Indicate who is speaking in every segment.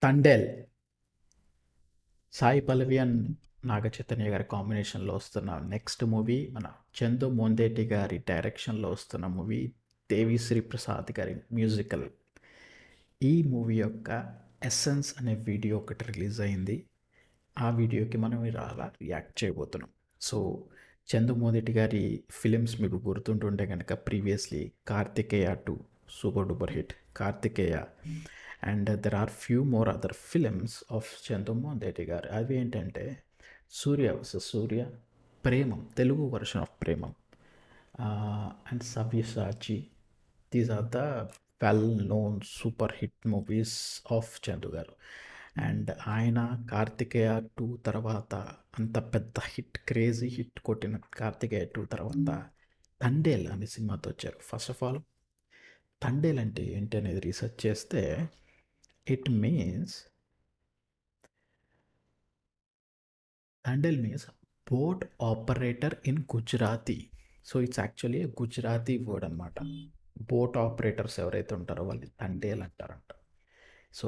Speaker 1: Thandel Sai Pallavi and Naga Chaitanya గారి కాంబినేషన్లో వస్తున్న నెక్స్ట్ మూవీ మన చందు మోందేటి గారి డైరెక్షన్లో వస్తున్న మూవీ దేవిశ్రీ ప్రసాద్ గారి మ్యూజికల్. ఈ మూవీ యొక్క ఎస్సెన్స్ అనే వీడియో ఒకటి రిలీజ్ అయింది. ఆ వీడియోకి మనం ఇలా రియాక్ట్ చేయబోతున్నాం. సో చందు మోందేటి గారి ఫిలిమ్స్ మీకు గుర్తుంటుంటే కనుక previously Karthikeya 2 super duper hit Karthikeya, and there are few more other films of Chandoo Mondeti garu. అవి ఏంటంటే Surya versus Surya, Premam Telugu version of Premam, and Savyasachi. These are the well known super hit movies of Chandoo garu. And ఆయన కార్తికేయ 2 తర్వాత అంత పెద్ద హిట్ క్రేజీ హిట్ కొట్టిన కార్తికేయ 2 తర్వాత తండేల్ అనే సినిమాతో వచ్చారు. ఫస్ట్ ఆఫ్ ఆల్ తండేల్ అంటే ఏంటి అనేది రీసెర్చ్ చేస్తే it means Thandel means boat operator in Gujarati. So it's actually Gujarati word అనమాట. బోట్ ఆపరేటర్స్ ఎవరైతే ఉంటారో వాళ్ళు తండేల్ అంటారంట. So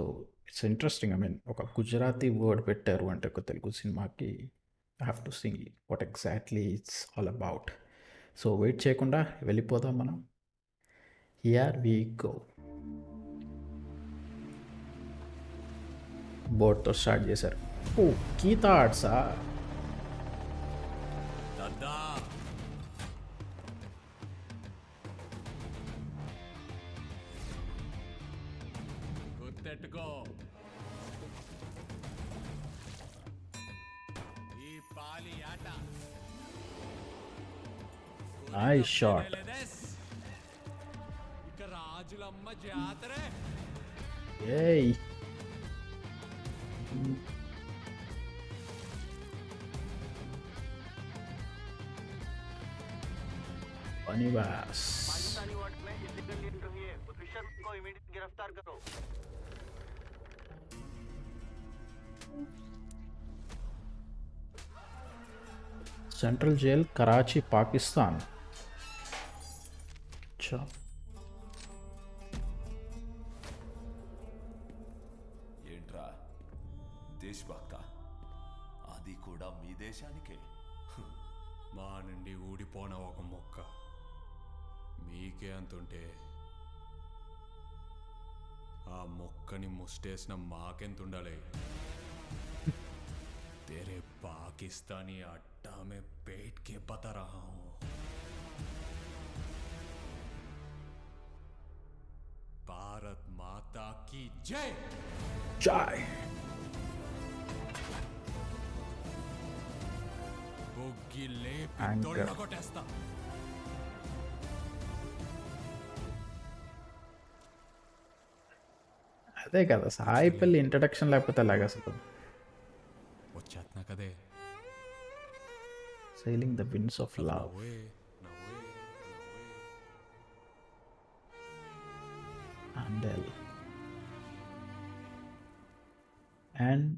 Speaker 1: it's interesting. I mean ఒక గుజరాతీ వర్డ్ పెట్టారు అంటే ఒక తెలుగు సినిమాకి. I have to sing what exactly it's all about. So wait చేయకుండా వెళ్ళిపోదాం మనం. Here we go. బోట్తో స్టార్ట్ చేశారు. ఓ గీతా ఆర్ట్సా?
Speaker 2: గుర్తెట్టుకో, ఈ పాలి ఆట
Speaker 1: నైస్ షాట్.
Speaker 2: ఇక రాజులమ్మ జాతరే.
Speaker 1: ఏయ్ बनिवास.
Speaker 3: पाकिस्तानी वाटर में इलीगल एंट्री हुई है, उस फिशर को इमीडिएट गिरफ्तार करो.
Speaker 1: Central jail Karachi Pakistan. अच्छा
Speaker 4: ఏంట్రా దేశభక్త, అది కూడా మీ దేశానికే?
Speaker 2: మా నుండి ఊడిపోన ఒక మొక్క మీకే అంతుంటే ఆ మొక్కని ముస్టేసిన మాకెంతుండాలి? तेरे पाकिस्तानी अड्डा में बैठ के बता रहा हूं. भारत माता की जय.
Speaker 1: चाय.
Speaker 2: బొగ్గి లేపి
Speaker 1: Anchor.
Speaker 2: తొడగొట్టేస్తా.
Speaker 1: అదే కదా సాయి పల్లి ఇంట్రడక్షన్ లేకపోతే అలాగే అసలు.
Speaker 2: వచ్చేస్తున్నా కదే.
Speaker 1: Sailing the winds of love.
Speaker 2: నవ్వే నవ్వే నవ్వే.
Speaker 1: And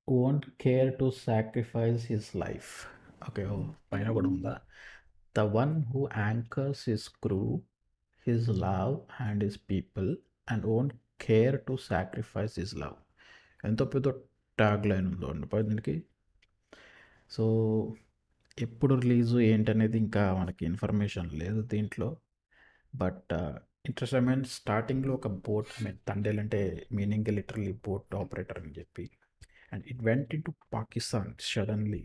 Speaker 1: won't care to sacrifice his life. Okay, oh, పైన కూడా ఉందా? The one who anchors his crew, his love and his people and won't care to sacrifice his love. ఎంతో పెద్ద tag line ఉందో అండి దీనికి. సో ఎప్పుడు రిలీజు ఏంటనేది ఇంకా మనకి ఇన్ఫర్మేషన్ లేదు దీంట్లో. బట్ ఇంట్రెస్ట్ ఐ మీన్ స్టార్టింగ్లో ఒక బోట్, ఐ మీన్ తండేల్ అంటే మీనింగ్ లిటరలీ బోట్ ఆపరేటర్ అని చెప్పి, and it went in to Pakistan suddenly.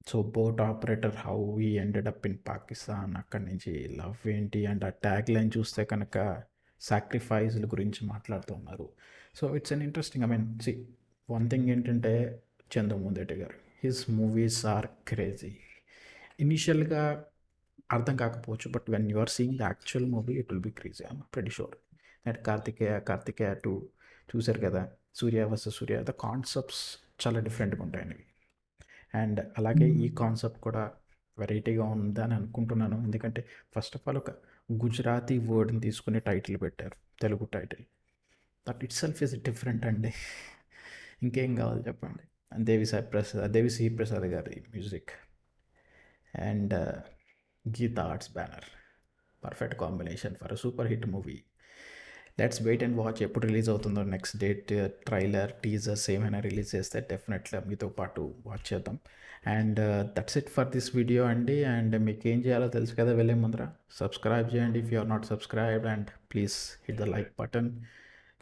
Speaker 1: So boat operator how we ended up in Pakistan, అక్కడి నుంచి లవ్ ఏంటి, అండ్ ఆ ట్యాగ్ లైన్ చూస్తే కనుక సాక్రిఫైస్ల గురించి మాట్లాడుతున్నారు. So it's an interesting. I mean see one thing ఏంటంటే చందు మోందేటి గారు హిస్ మూవీస్ ఆర్ క్రేజీ. ఇనిషియల్గా అర్థం కాకపోవచ్చు, but when you are seeing the actual movie it will be crazy. I'm pretty sure. And Karthikeya 2 చూశారు కదా, Suriya versus Suriya. The concepts చాలా డిఫరెంట్గా ఉంటాయండి. అండ్ అలాగే ఈ కాన్సెప్ట్ కూడా వెరైటీగా ఉందని అనుకుంటున్నాను. ఎందుకంటే ఫస్ట్ ఆఫ్ ఆల్ ఒక గుజరాతీ వర్డ్ని తీసుకుని టైటిల్ పెట్టారు, Telugu title. That itself is different అండి. ఇంకేం కావాలి చెప్పండి. దేవిశ్రీ ప్రసాద్ గారి music and Geetha Arts banner. Perfect combination for a super hit movie. Let's wait and watch ఎప్పుడు రిలీజ్ అవుతుందో నెక్స్ట్ డేట్, ట్రైలర్, టీజర్స్ ఏమైనా రిలీజ్ చేస్తే డెఫినెట్గా మీతో పాటు వాచ్ చేద్దాం. And that's it for this video అండి. అండ్ మీకు ఏం చేయాలో తెలుసు కదా, వెళ్ళే ముందర సబ్స్క్రైబ్ చేయండి if you are not subscribed, and please hit the like button.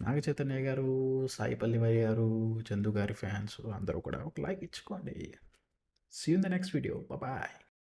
Speaker 1: Naga Chaitanya garu, Sai పల్లివయ్య గారు, చందు గారి ఫ్యాన్స్ అందరూ కూడా ఒక లైక్ ఇచ్చుకోండి. See you in the next video. Bye.